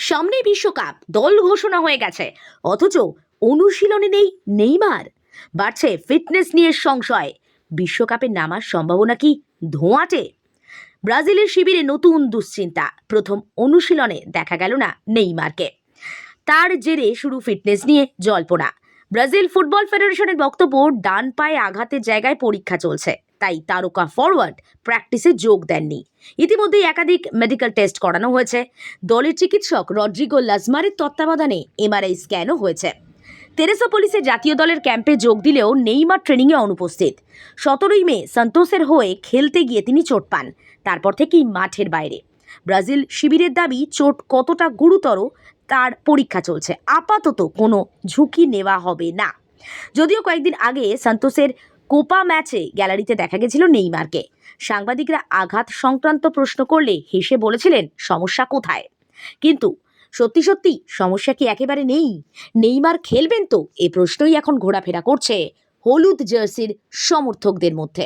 সামনে বিশ্বকাপ, দল ঘোষণা হয়ে গেছে, অথচ অনুশীলনে নেই নেইমার। বাড়ছে ফিটনেস নিয়ে সংশয়। বিশ্বকাপে নামার সম্ভাবনা কি ধোঁয়াটে? ব্রাজিলের শিবিরে নতুন দুশ্চিন্তা। প্রথম অনুশীলনে দেখা গেল না নেইমারকে। তার জেরে শুরু ফিটনেস নিয়ে জল্পনা। ব্রাজিল ফুটবল ফেডারেশনের বক্তব্য, ডান পায়ে আঘাতের জায়গায় পরীক্ষা চলছে, তাই তারকা ফরওয়ার্ড প্র্যাকটিসে যোগ দেননি। ইতিমধ্যেই একাধিক মেডিকেল টেস্ট করানো হয়েছে। দলের চিকিৎসক রড্রিগো লাজমারের তত্ত্বাবধানে এমআরআই স্ক্যানও হয়েছে। তেরেসোপোলিসে জাতীয় দলের ক্যাম্পে যোগ দিলেও নেইমার ট্রেনিংয়ে অনুপস্থিত। 17ই মে সান্তোসের হয়ে খেলতে গিয়ে তিনি চোট পান, তারপর থেকেই মাঠের বাইরে। ব্রাজিল শিবিরের দাবি, চোট কতটা গুরুতর তার পরীক্ষা চলছে, আপাতত কোনো ঝুঁকি নেওয়া হবে না। যদিও কয়েকদিন আগে সান্তোসের কোপা ম্যাচে গ্যালারিতে দেখা গেছিল নেইমারকে। সাংবাদিকরা আঘাত সংক্রান্ত প্রশ্ন করলে হেসে বলেছিলেন, সমস্যা কোথায়? কিন্তু সত্যি সত্যি সমস্যা কি একেবারে নেই? নেইমার খেলবেন তো? এ প্রশ্নই এখন ঘোরাফেরা করছে হলুদ জার্সির সমর্থকদের মধ্যে।